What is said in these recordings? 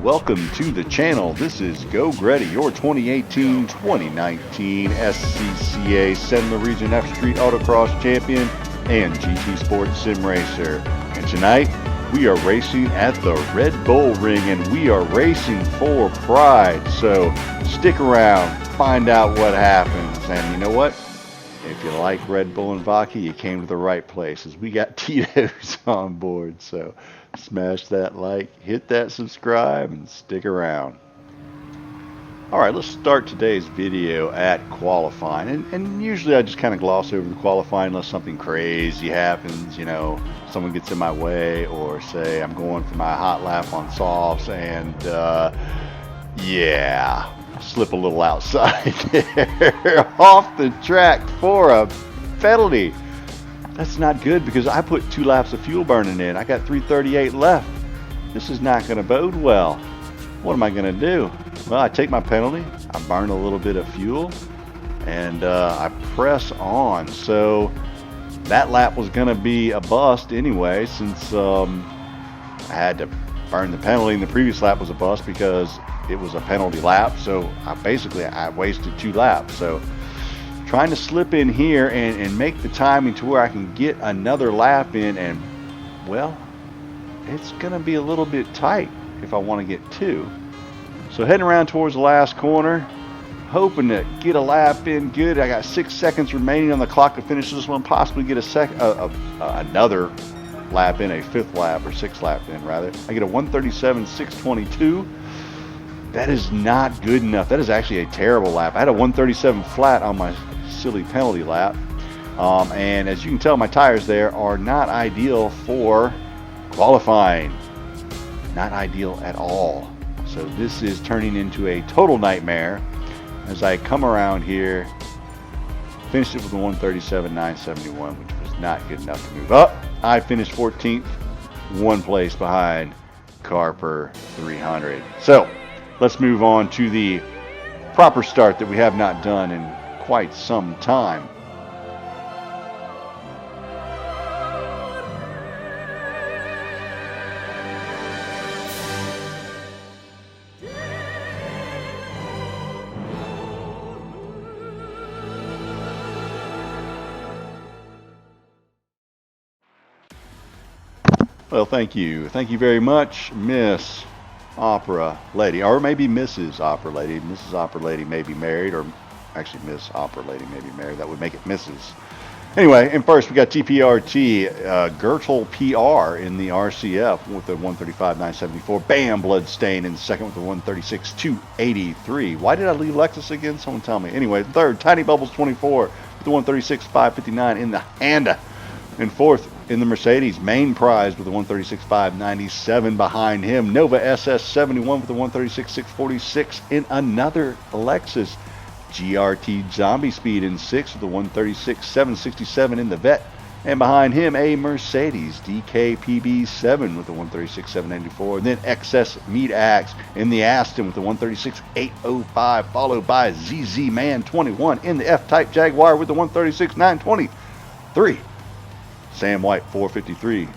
welcome to the channel. This is Geauxgreddy, your 2018-2019 SCCA Sentinel Region F Street Autocross Champion and GT Sports Sim Racer. And tonight, we are racing at the Red Bull Ring, and we are racing for pride. So stick around, find out what happens. And you know what? If you like Red Bull and vodka, you came to the right place, as we got Tito's on board. So smash that like, hit that subscribe, and stick around. Alright, let's start today's video at qualifying. And usually I just kind of gloss over the qualifying unless something crazy happens, you know, someone gets in my way, or say I'm going for my hot lap on softs and yeah, slip a little outside there off the track for a penalty. That's not good, because I put 2 laps of fuel burning in. I got 3:38 left. This is not going to bode well. What am I going to do? Well, I take my penalty, I burn a little bit of fuel, and I press on. So that lap was going to be a bust anyway, since I had to burn the penalty, and the previous lap was a bust because it was a penalty lap. So I wasted 2 laps. So trying to slip in here and make the timing to where I can get another lap in, and well, it's gonna be a little bit tight if I want to get 2. So heading around towards the last corner, hoping to get a lap in good. I got 6 seconds remaining on the clock to finish this one, possibly get another lap in, a 5th lap, or 6th lap in rather. I get a 1:37.622. That is not good enough. That is actually a terrible lap. I had a 1:37 flat on my silly penalty lap, and as you can tell, my tires there are not ideal for qualifying. Not ideal at all. So this is turning into a total nightmare as I come around here. Finished it with a 1:37.971, which was not good enough to move up. I finished 14th, 1 place behind Carper 300. So let's move on to the proper start that we have not done in quite some time. Well, thank you. Thank you very much, Miss Opera Lady, or maybe Mrs. Opera Lady. Mrs. Opera Lady may be married, or actually Miss Opera Lady may be married. That would make it Mrs. Anyway, and first we got TPRT, Gertel PR in the RCF with the 1:35.974. Bam, Bloodstain in second with the 1:36.283. Why did I leave Lexus again? Someone tell me. Anyway, third, Tiny Bubbles 24 with the 1:36.559 in the Honda. And fourth, in the Mercedes, Main Prize with the 1:36.597 behind him. Nova SS71 with the 1:36.646 in another Lexus. GRT Zombie Speed in 6th with the 1:36.767 in the Vet. And behind him, a Mercedes DKPB7 with the 1:36.794. And then XS Meat Axe in the Aston with the 1:36.805, followed by ZZ Man 21 in the F-Type Jaguar with the 1:36.923. Sam White 453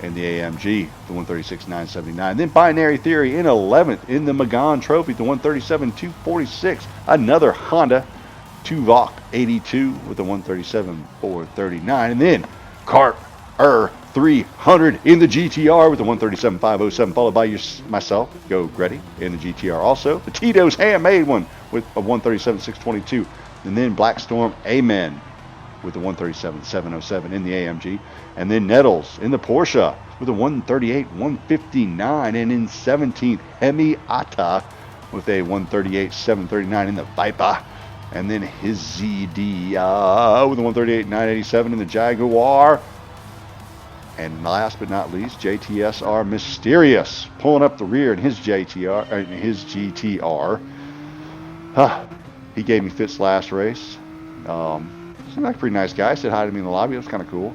in the AMG, the 1:36.979. Then Binary Theory in 11th in the Magan Trophy, the 1:37.246. Another Honda Tuvok 82 with the 1:37.439. And then Carper 300 in the GTR with the 1:37.507, followed by myself, Geauxgreddy, in the GTR also. The Tito's handmade one with a 1:37.622. And then Black Storm Amen with the 1:37.707 in the AMG. And then Nettles in the Porsche with a 1:38.159. And in 17th, Hemi Atta with a 1:38.739 in the Viper. And then his ZD with a 1:38.987 in the Jaguar. And last but not least, JTSR Mysterious pulling up the rear in his GTR. He gave me fits last race. He's a pretty nice guy. Said hi to me in the lobby. It was kind of cool.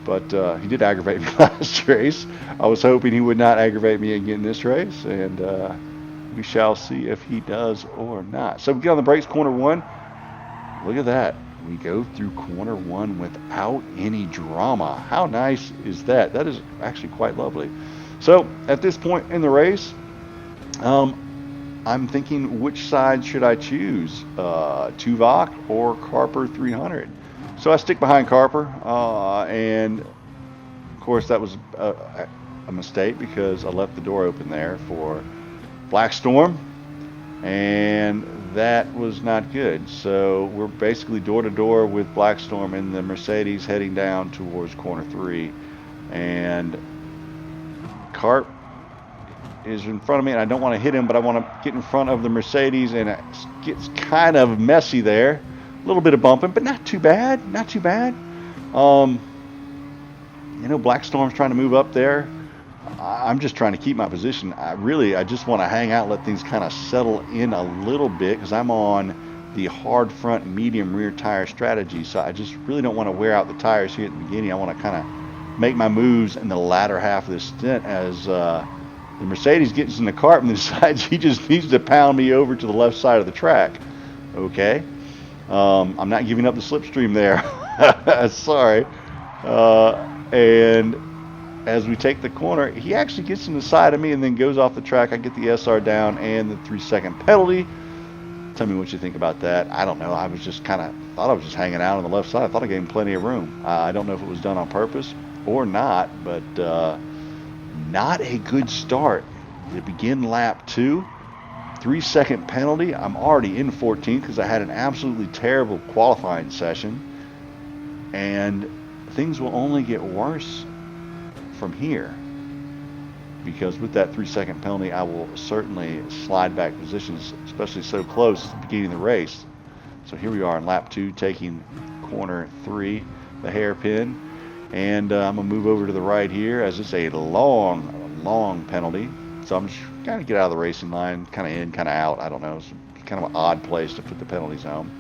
But he did aggravate me last race. I was hoping he would not aggravate me again in this race. And we shall see if he does or not. So we get on the brakes, corner 1. Look at that. We go through corner 1 without any drama. How nice is that? That is actually quite lovely. So at this point in the race, I'm thinking, which side should I choose, Tuvok or Carper 300? So I stick behind Carper, and of course that was a mistake because I left the door open there for Black Storm, and that was not good. So we're basically door to door with Black Storm in the Mercedes heading down towards corner 3, and Carp is in front of me, and I don't want to hit him, but I want to get in front of the Mercedes, and it gets kind of messy there. A little bit of bumping, but not too bad. Not too bad. Black Storm's trying to move up there. I'm just trying to keep my position. I just want to hang out, let things kind of settle in a little bit, because I'm on the hard front, medium rear tire strategy. So I just really don't want to wear out the tires here at the beginning. I want to kind of make my moves in the latter half of this stint as the Mercedes gets in the cart and decides he just needs to pound me over to the left side of the track. Okay. I'm not giving up the slipstream there. Sorry. And as we take the corner, he actually gets in the side of me and then goes off the track. I get the SR down and the 3-second penalty. Tell me what you think about that. I don't know. I was just thought I was just hanging out on the left side. I thought I gave him plenty of room. I don't know if it was done on purpose or not, but not a good start. To begin lap 2, 3-second penalty. I'm already in 14th because I had an absolutely terrible qualifying session, and things will only get worse from here, because with that 3-second penalty I will certainly slide back positions, especially so close to the beginning of the race. So here we are in lap 2, taking corner 3, the hairpin, and I'm gonna move over to the right here as it's a long penalty. So I'm just kind of get out of the racing line, kind of in, kind of out. I don't know. It's kind of an odd place to put the penalty zone.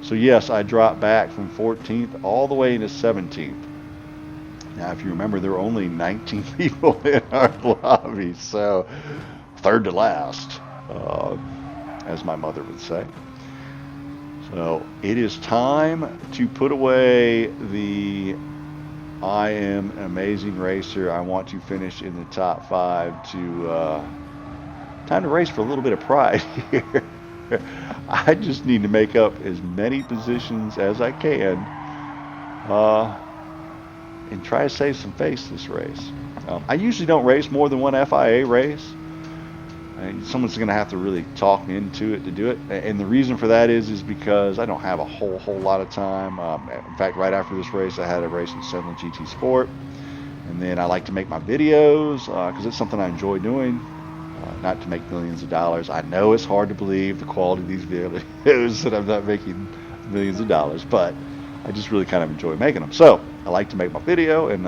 So yes, I dropped back from 14th all the way into 17th. Now, if you remember, there were only 19 people in our lobby, so third to last, as my mother would say. So it is time to put away the I am an amazing racer, I want to finish in the top 5 time to race for a little bit of pride here. I just need to make up as many positions as I can and try to save some face this race. I usually don't race more than one FIA race. Someone's going to have to really talk me into it to do it, and the reason for that is because I don't have a whole lot of time. In fact, right after this race, I had a race in Sedlin GT Sport, and then I like to make my videos because it's something I enjoy doing. Not to make millions of dollars. I know it's hard to believe the quality of these videos that I'm not making millions of dollars, but I just really kind of enjoy making them. So I like to make my video, and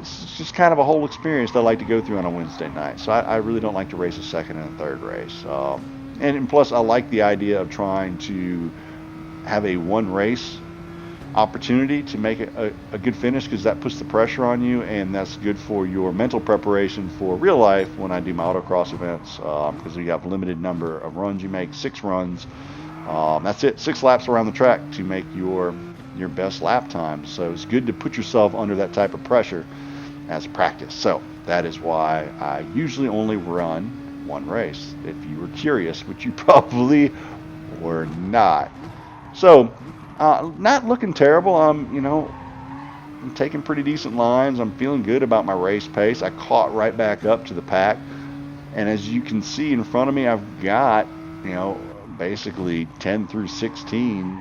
it's just kind of a whole experience that I like to go through on a Wednesday night. So I really don't like to race a second and a third race. And plus, I like the idea of trying to have a one race opportunity to make it a good finish, because that puts the pressure on you, and that's good for your mental preparation for real life when I do my autocross events, because you have a limited number of runs. You make 6 runs. That's it, 6 laps around the track to make your best lap time. So it's good to put yourself under that type of pressure as practice. So that is why I usually only run one race, if you were curious, which you probably were not. So not looking terrible. I'm taking pretty decent lines. I'm feeling good about my race pace. I caught right back up to the pack, and as you can see in front of me, I've got basically 10 through 16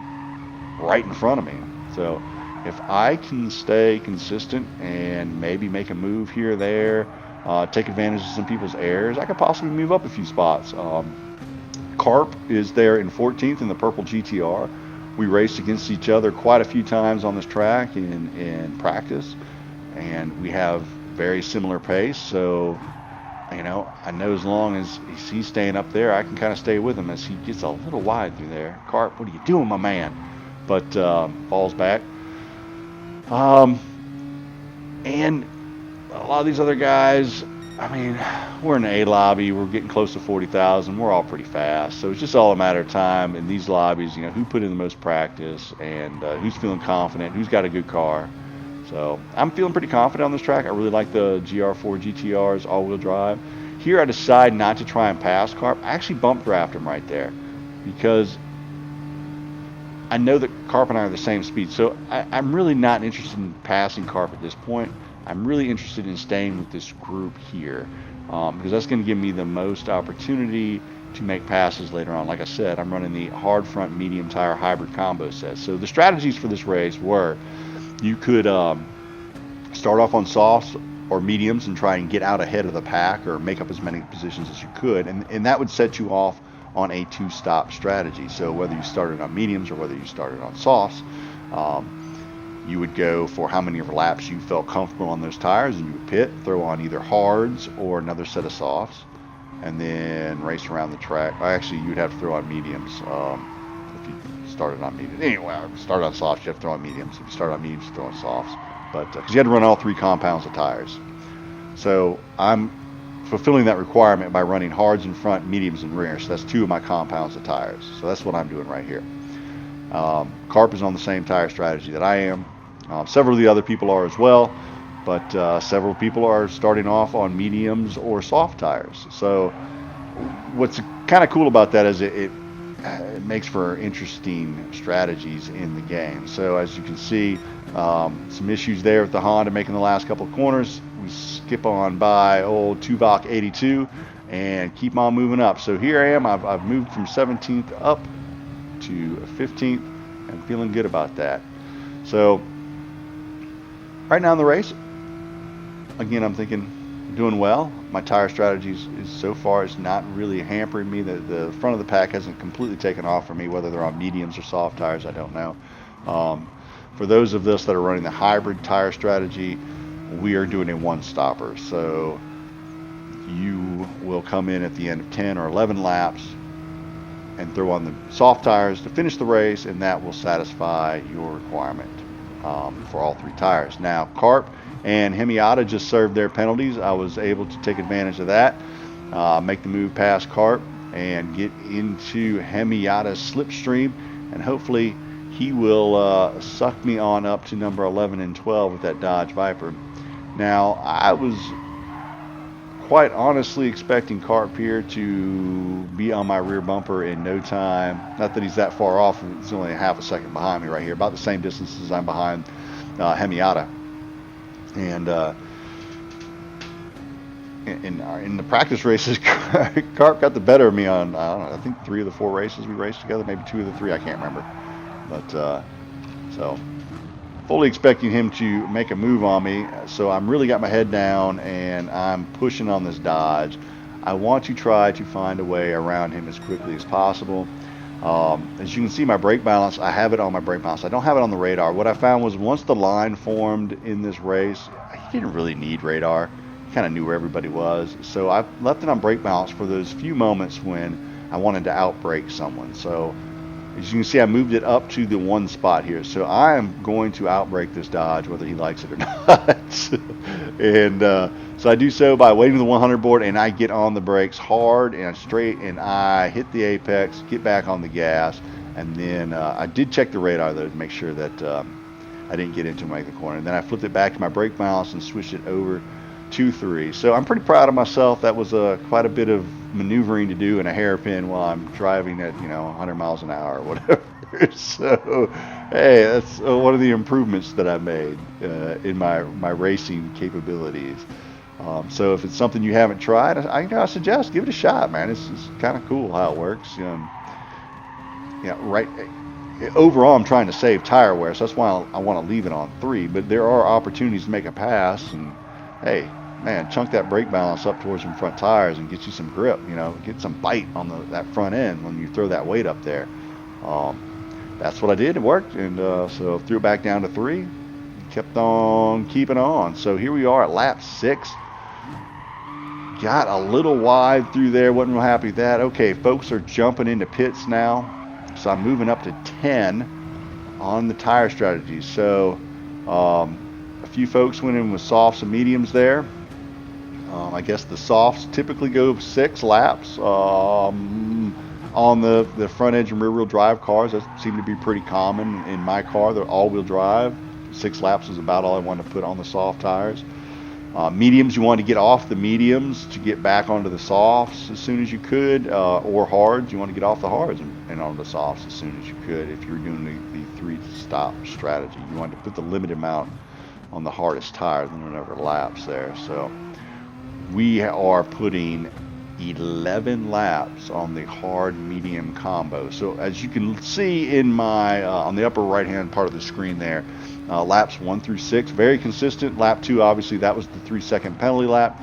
right in front of me. So if I can stay consistent and maybe make a move here or there, take advantage of some people's errors, I could possibly move up a few spots. Carp is there in 14th in the purple GTR. We raced against each other quite a few times on this track in practice, and we have very similar pace. So, I know as long as he's staying up there, I can kind of stay with him as he gets a little wide through there. Carp, what are you doing, my man? But falls back. And a lot of these other guys, we're in the A lobby. We're getting close to 40,000. We're all pretty fast. So it's just all a matter of time in these lobbies, who put in the most practice and who's feeling confident, who's got a good car. So I'm feeling pretty confident on this track. I really like the GR4 GTR's all-wheel drive. Here I decide not to try and pass Carp. I actually bump draft him right there because I know that Carp and I are the same speed. So I'm really not interested in passing Carp at this point. I'm really interested in staying with this group here because that's going to give me the most opportunity to make passes later on. Like I said, I'm running the hard front medium tire hybrid combo set. So the strategies for this race were you could start off on softs or mediums and try and get out ahead of the pack or make up as many positions as you could, and that would set you off on a two-stop strategy. So whether you started on mediums or whether you started on softs, you would go for how many laps you felt comfortable on those tires, and you would pit, throw on either hards or another set of softs, and then race around the track. Actually, you'd have to throw on mediums if you started on mediums. Anyway, if you started on softs, you have to throw on mediums. If you started on mediums, you throw on softs. But because you had to run all 3 compounds of tires. So I'm fulfilling that requirement by running hards in front, mediums in rear. So that's 2 of my compounds of tires. So that's what I'm doing right here. Carp is on the same tire strategy that I am. Several of the other people are as well, but several people are starting off on mediums or soft tires. So what's kind of cool about that is it makes for interesting strategies in the game. So as you can see, some issues there with the Honda making the last couple of corners. We skip on by old Tuvok 82 and keep on moving up. So here I am. I've moved from 17th up to 15th. I'm feeling good about that. So right now in the race, again, I'm thinking doing well. My tire strategy is so far is not really hampering me. The front of the pack hasn't completely taken off for me, whether they're on mediums or soft tires, I don't know. For those of us that are running the hybrid tire strategy, we are doing a one-stopper. So you will come in at the end of 10 or 11 laps and throw on the soft tires to finish the race, and that will satisfy your requirement for all 3 tires. Now, Carp and Hemiata just served their penalties. I was able to take advantage of that, make the move past Carp and get into Hemiata's slipstream, and hopefully he will suck me on up to number 11 and 12 with that Dodge Viper. Now, I was quite honestly expecting Carp here to be on my rear bumper in no time. Not that he's that far off. He's only a half a second behind me right here, about the same distance as I'm behind Hemiata. And in the practice races, Carp got the better of me on, I don't know, I think 3 of the 4 races we raced together, maybe 2 of the 3, I can't remember. But so fully expecting him to make a move on me. So I'm really got my head down and I'm pushing on this Dodge. I want to try to find a way around him as quickly as possible. As you can see, my brake balance, I have it on my brake balance. I don't have it on the radar. What I found was once the line formed in this race, I didn't really need radar. I kind of knew where everybody was. So I left it on brake balance for those few moments when I wanted to outbrake someone. So as you can see, I moved it up to the 1 spot here. So I am going to outbrake this Dodge, whether he likes it or not. And so I do so by waiting to the 100 board, and I get on the brakes hard and straight, and I hit the apex, get back on the gas, and then I did check the radar, though, to make sure that I didn't get into the corner. And then I flipped it back to my brake balance and switched it over to 3. So I'm pretty proud of myself. That was quite a bit of maneuvering to do in a hairpin while I'm driving at 100 miles an hour or whatever. So hey, that's one of the improvements that I made in my racing capabilities. So if it's something you haven't tried, I suggest give it a shot, man. It's kind of cool how it works. Right. Overall, I'm trying to save tire wear, so that's why I want to leave it on 3. But there are opportunities to make a pass, and hey, man, chunk that brake balance up towards some front tires and get you some grip. Get some bite on that front end when you throw that weight up there. That's what I did. It worked, and so threw it back down to 3. Kept on keeping on. So here we are at lap 6. Got a little wide through there. Wasn't real happy with that. Okay, folks are jumping into pits now. So I'm moving up to 10 on the tire strategy. So a few folks went in with softs and mediums there. I guess the softs typically go 6 laps on the front edge and rear wheel drive cars. That seemed to be pretty common in my car. They're all-wheel drive. 6 laps was about all I wanted to put on the soft tires. Mediums, you want to get off the mediums to get back onto the softs as soon as you could, or hards, you want to get off the hards and onto the softs as soon as you could. If you were doing the 3-stop strategy, you want to put the limited amount on the hardest tires and whatever laps there. So we are putting 11 laps on the hard medium combo. So as you can see in my on the upper right hand part of the screen there, laps 1 through 6, very consistent. Lap 2, obviously that was the 3-second penalty lap.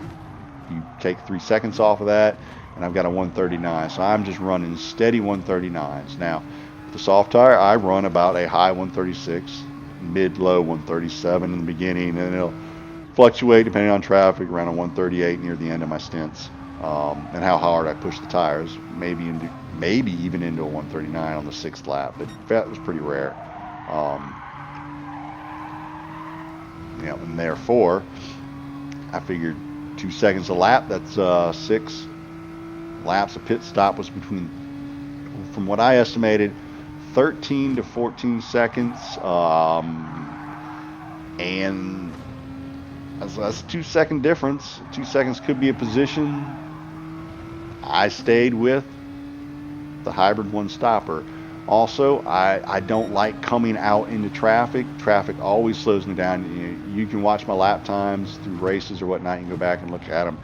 You take 3 seconds off of that, and I've got a 139. So I'm just running steady 139s. Now, with the soft tire, I run about a high 136, mid-low 137 in the beginning, and it'll fluctuate depending on traffic around a 138 near the end of my stints, and how hard I push the tires, maybe even into a 139 on the 6th lap, but that was pretty rare. And therefore, I figured 2 seconds a lap, that's 6 laps. A pit stop was between, from what I estimated, 13 to 14 seconds, and that's a 2-second difference. 2 seconds could be a position. I stayed with the hybrid 1-stopper. Also, I don't like coming out into traffic. Traffic always slows me down. You can watch my lap times through races or whatnot. You can go back and look at them.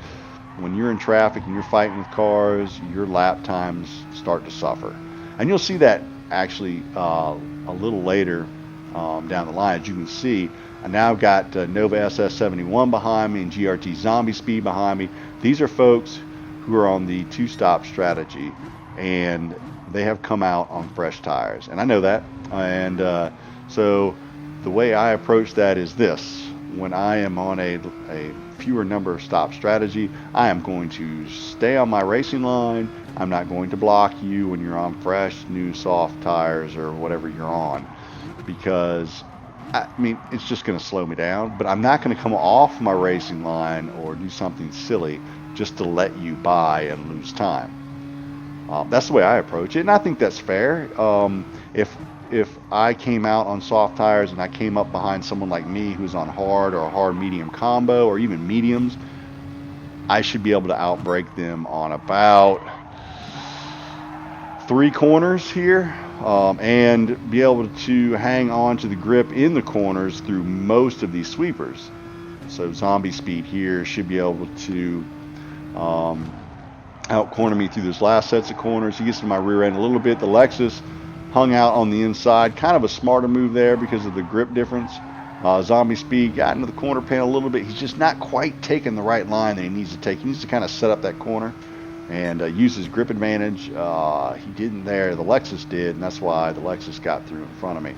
When you're in traffic and you're fighting with cars, your lap times start to suffer. And you'll see that actually a little later down the line. As you can see, I now got Nova SS71 behind me and GRT Zombie Speed behind me. These are folks who are on the 2-stop strategy, and they have come out on fresh tires, and I know that. And so the way I approach that is this: when I am on a fewer number of stop strategy, I am going to stay on my racing line. I'm not going to block you when you're on fresh, new, soft tires or whatever you're on, because I mean, it's just going to slow me down. But I'm not going to come off my racing line or do something silly just to let you by and lose time. That's the way I approach it, and I think that's fair. If I came out on soft tires and I came up behind someone like me who's on hard or a hard medium combo or even mediums, I should be able to outbrake them on about 3 corners here, and be able to hang on to the grip in the corners through most of these sweepers. So Zombie Speed here should be able to out corner me through those last sets of corners. He gets to my rear end a little bit. The Lexus hung out on the inside, kind of a smarter move there because of the grip difference. Zombie Speed got into the corner panel a little bit. He's just not quite taking the right line that he needs to take. He needs to kind of set up that corner and use his grip advantage. He didn't there. The Lexus did, and that's why the Lexus got through in front of me.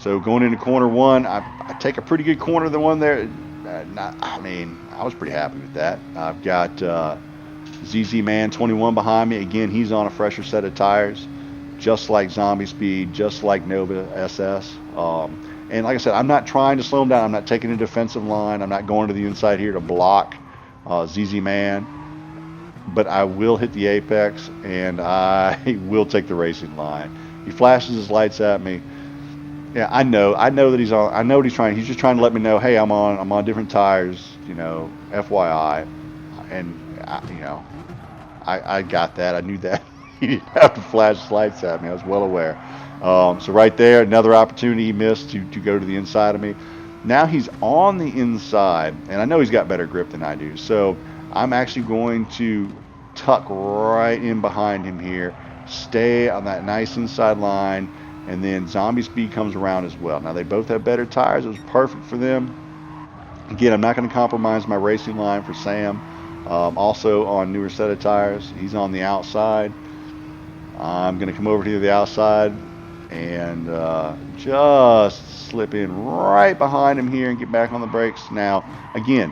So going into corner 1, I take a pretty good corner, the one there. I was pretty happy with that. I've got ZZ Man 21 behind me. Again, he's on a fresher set of tires, just like Zombie Speed, just like Nova SS. And like I said, I'm not trying to slow him down. I'm not taking a defensive line. I'm not going to the inside here to block ZZ Man. But I will hit the apex, and I will take the racing line. He flashes his lights at me. Yeah, I know that he's on. I know what he's trying. He's just trying to let me know, hey, I'm on different tires, FYI. And I got that. I knew that. He didn't have to flash his lights at me. I was well aware. So right there, another opportunity he missed to go to the inside of me. Now he's on the inside, and I know he's got better grip than I do. So I'm actually going to tuck right in behind him here, stay on that nice inside line. And then Zombie Speed comes around as well. Now, they both have better tires. It was perfect for them. Again, I'm not going to compromise my racing line for Sam. Also on newer set of tires. He's on the outside. I'm going to come over to the outside and just slip in right behind him here and get back on the brakes. Now, again,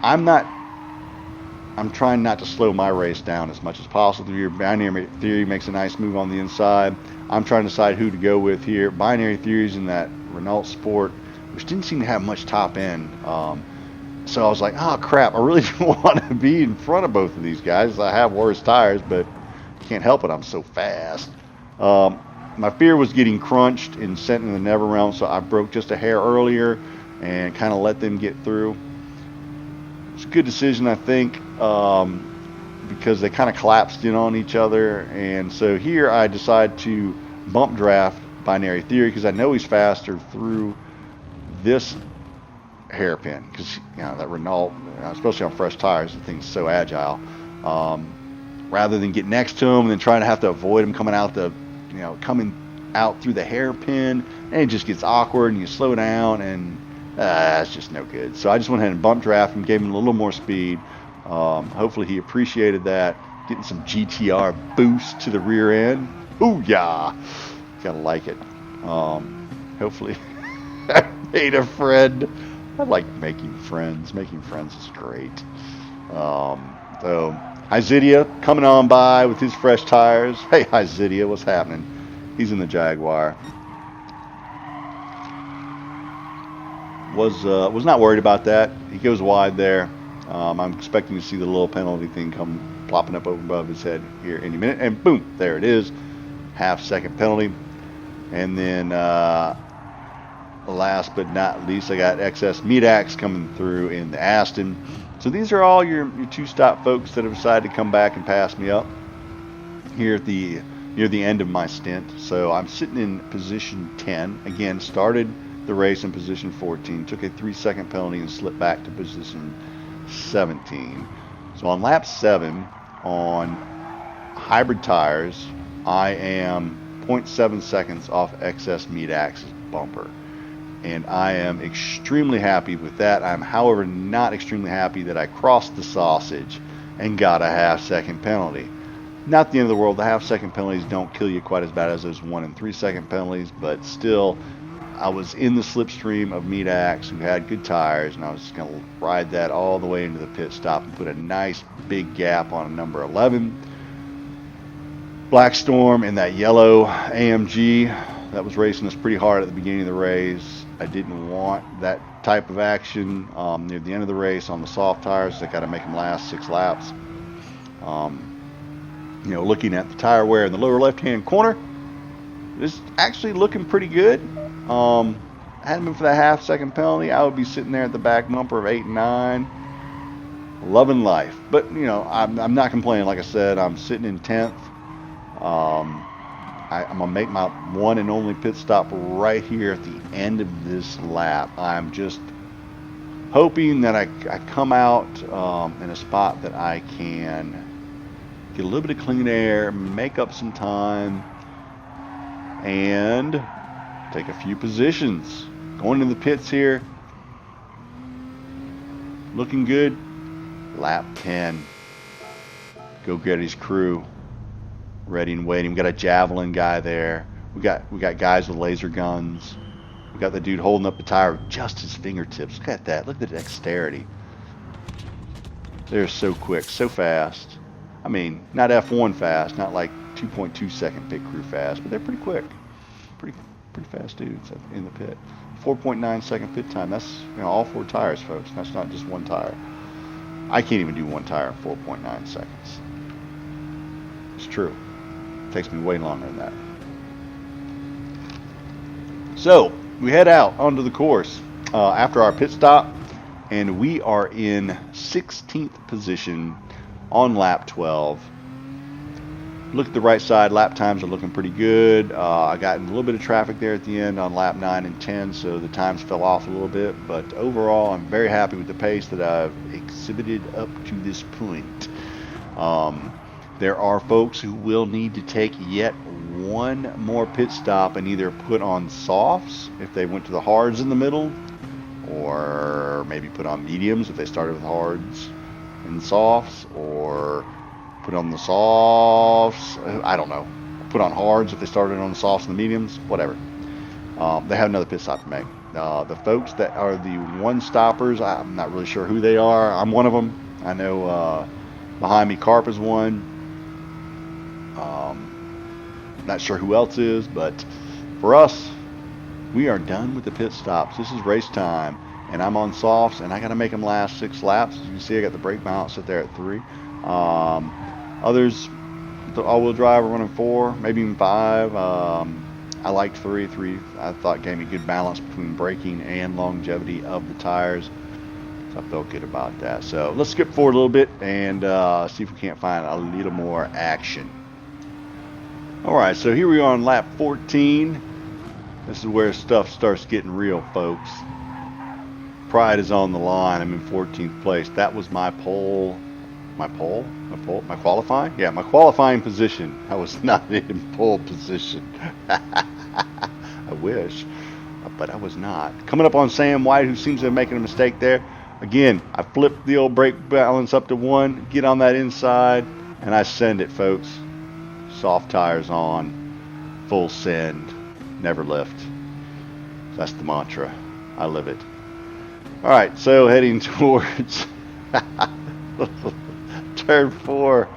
I'm trying not to slow my race down as much as possible. Your binary theory makes a nice move on the inside. I'm trying to decide who to go with here. Binary theory's in that Renault Sport, which didn't seem to have much top end. So I was like, oh crap, I really don't want to be in front of both of these guys. I have worse tires, but can't help it, I'm so fast. my fear was getting crunched and sent in the never realm, so I broke just a hair earlier and kind of let them get through. It's a good decision, I think, because they kind of collapsed in on each other. And so here I decide to bump draft Binary Theory because I know he's faster through this hairpin, because that Renault, especially on fresh tires, the thing's so agile. Rather than get next to him and then trying to have to avoid him coming out through the hairpin, and it just gets awkward and you slow down, and it's just no good. So I just went ahead and bump draft him, gave him a little more speed. Hopefully he appreciated that, getting some GTR boost to the rear end. Ooh yeah, gotta like it. Hopefully I made a friend. I like making friends. Making friends is great. So Hyzidia coming on by with his fresh tires. Hey Hyzidia, what's happening? He's in the Jaguar. Was not worried about that. He goes wide there. I'm expecting to see the little penalty thing come plopping up over above his head here any minute, and boom, there it is. Half-second penalty. And then last but not least, I got XS Medax coming through in the Aston. So these are all your two-stop folks that have decided to come back and pass me up here at near the end of my stint. So I'm sitting in position 10. Again, started the race in position 14, took a 3-second penalty and slipped back to position 17. So on lap 7 on hybrid tires, I am 0.7 seconds off XS Medax's bumper, and I am extremely happy with that. I'm, however, not extremely happy that I crossed the sausage and got a half-second penalty. Not the end of the world. The half-second penalties don't kill you quite as bad as those 1 and 3-second penalties, but still, I was in the slipstream of Medax, who had good tires, and I was just going to ride that all the way into the pit stop and put a nice big gap on number 11. Black Storm in that yellow AMG that was racing us pretty hard at the beginning of the race. I didn't want that type of action near the end of the race on the soft tires. I got to make them last 6 laps. Looking at the tire wear in the lower left-hand corner, it's actually looking pretty good. Hadn't been for that half-second penalty, I would be sitting there at the back bumper of 8 and 9, loving life. But I'm not complaining. Like I said, I'm sitting in 10th. I'm gonna make my one and only pit stop right here at the end of this lap. I'm just hoping that I come out in a spot that I can get a little bit of clean air, make up some time, and take a few positions. Going to the pits here, looking good. Lap 10. Geauxgreddy's crew ready and waiting. We got a javelin guy there. We got guys with laser guns. We got the dude holding up the tire with just his fingertips. Look at that. Look at the dexterity. They're so quick, so fast. I mean, not F1 fast, not like 2.2 second pit crew fast, but they're pretty quick. Pretty fast dudes in the pit. 4.9 second pit time. That's all 4 tires, folks. That's not just one tire. I can't even do one tire in 4.9 seconds. It's true. It takes me way longer than that. So we head out onto the course after our pit stop, and we are in 16th position on lap 12. Look at the right side, lap times are looking pretty good. I got in a little bit of traffic there at the end on lap 9 and 10, so the times fell off a little bit, but overall I'm very happy with the pace that I've exhibited up to this point. There are folks who will need to take yet one more pit stop and either put on softs if they went to the hards in the middle, or maybe put on mediums if they started with hards and softs, or put on the softs, I don't know, put on hards if they started on the softs and the mediums, whatever. They have another pit stop to make. The folks that are the one-stoppers, I'm not really sure who they are. I'm one of them. I know behind me Carp is one. Not sure who else is, but for us, we are done with the pit stops. This is race time, and I'm on softs, and I got to make them last 6 laps. As you can see, I got the brake balance set there at 3. Others, the all-wheel drive are running 4, maybe even 5. I liked 3. 3 I thought gave me good balance between braking and longevity of the tires. So I felt good about that. So let's skip forward a little bit and see if we can't find a little more action. Alright, so here we are on lap 14. This is where stuff starts getting real, folks. Pride is on the line. I'm in 14th place. That was my pole. My qualifying? Yeah, my qualifying position. I was not in pole position. I wish, but I was not. Coming up on Sam White, who seems to be making a mistake there. Again, I flipped the old brake balance up to 1, get on that inside, and I send it, folks. Soft tires on, full send, never lift. That's the mantra. I live it. All right, so heading towards turn 4,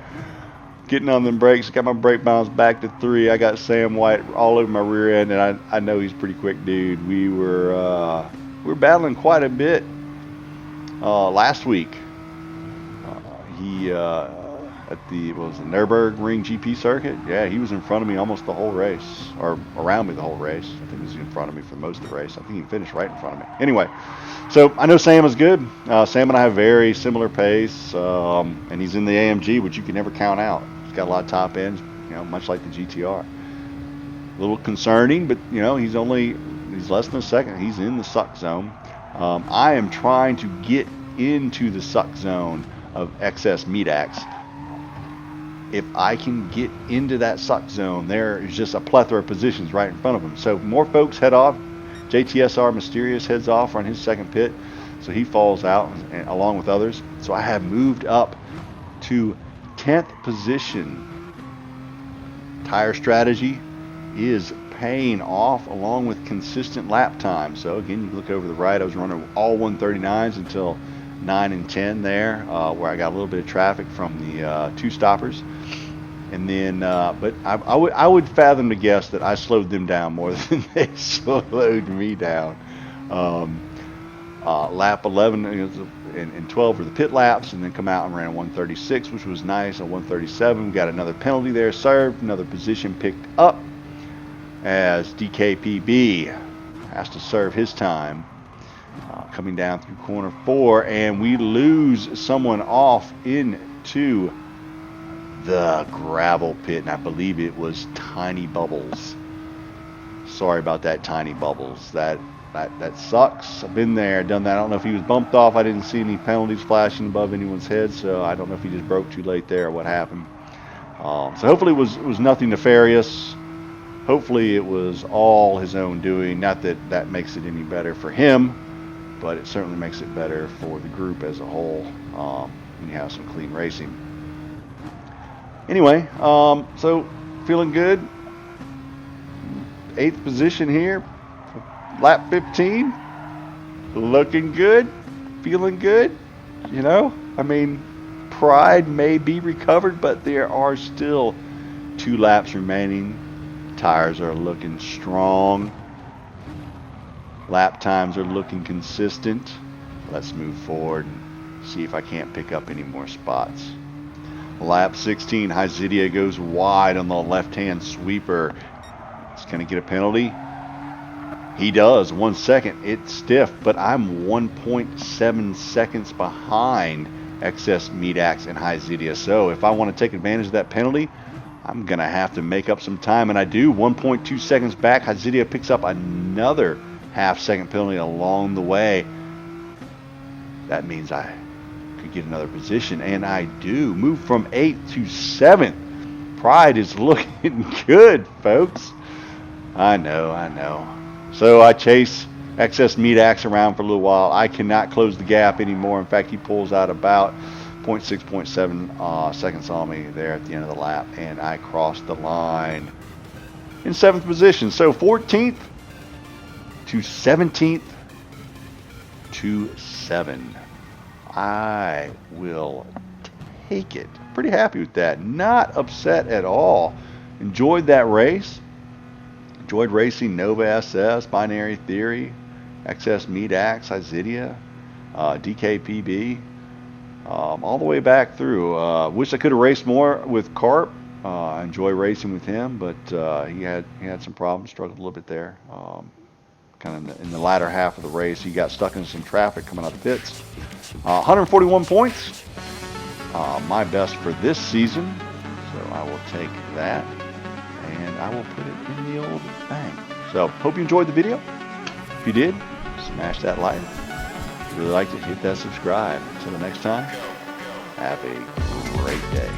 getting on them brakes. Got my brake balance back to 3. I got Sam White all over my rear end, and I know he's a pretty quick dude. We were battling quite a bit last week. He at the Nürburgring GP circuit. Yeah, he was in front of me almost the whole race, or around me the whole race. I think he was in front of me for most of the race. I think he finished right in front of me. Anyway, so I know Sam is good. Sam and I have very similar pace, and he's in the AMG, which you can never count out. He's got a lot of top ends, much like the GTR. A little concerning, but he's less than a second. He's in the suck zone. I am trying to get into the suck zone of excess MEDAX. If I can get into that suck zone, there is just a plethora of positions right in front of him. So more folks head off. JTSR Mysterious heads off on his second pit, so he falls out along with others. So I have moved up to 10th position. Tire strategy is paying off along with consistent lap time. So again, you look over the right, I was running all 139s until 9 and 10 there, where I got a little bit of traffic from the 2 stoppers. And then, but I would fathom to guess that I slowed them down more than they slowed me down. Lap 11 and 12 were the pit laps, and then come out and ran a 136, which was nice. A 137, we got another penalty there served, another position picked up as DKPB has to serve his time. Coming down through corner 4, and we lose someone off into the gravel pit, and I believe it was Tiny Bubbles. Sorry about that, Tiny Bubbles. That sucks. I've been there, done that. I don't know if he was bumped off. I didn't see any penalties flashing above anyone's head, so I don't know if he just broke too late there or what happened. So hopefully it was nothing nefarious. Hopefully it was all his own doing. Not that that makes it any better for him, but it certainly makes it better for the group as a whole when you have some clean racing. Anyway, so feeling good. 8th position here. Lap 15. Looking good. Feeling good. I mean, pride may be recovered, but there are still 2 laps remaining. Tires are looking strong. Lap times are looking consistent. Let's move forward and see if I can't pick up any more spots. Lap 16, Hyzidia goes wide on the left-hand sweeper. He's going to get a penalty. He does. 1 second. It's stiff, but I'm 1.7 seconds behind excess MEDAX and Hyzidia. So if I want to take advantage of that penalty, I'm going to have to make up some time, and I do. 1.2 seconds back. Hyzidia picks up another half-second penalty along the way. That means I could get another position, and I do. Move from 8th to 7th. Pride is looking good, folks. I know. So I chase excess MEDAX around for a little while. I cannot close the gap anymore. In fact, he pulls out about 0.6, 0.7 seconds on me there at the end of the lap, and I crossed the line in 7th position. So 14th to 17th to 7. I will take it. Pretty happy with that. Not upset at all. Enjoyed that race. Enjoyed racing Nova SS, Binary Theory, XS MEDAX, Hyzidia, DKPB, all the way back through. Wish I could have raced more with Carp. I enjoy racing with him, but he had some problems, struggled a little bit there. Kind of in the latter half of the race, he got stuck in some traffic coming out of the pits. 141 points, my best for this season. So I will take that and I will put it in the old bank. So hope you enjoyed the video. If you did, smash that like. If you really liked it, hit that subscribe. Until the next time, have a great day.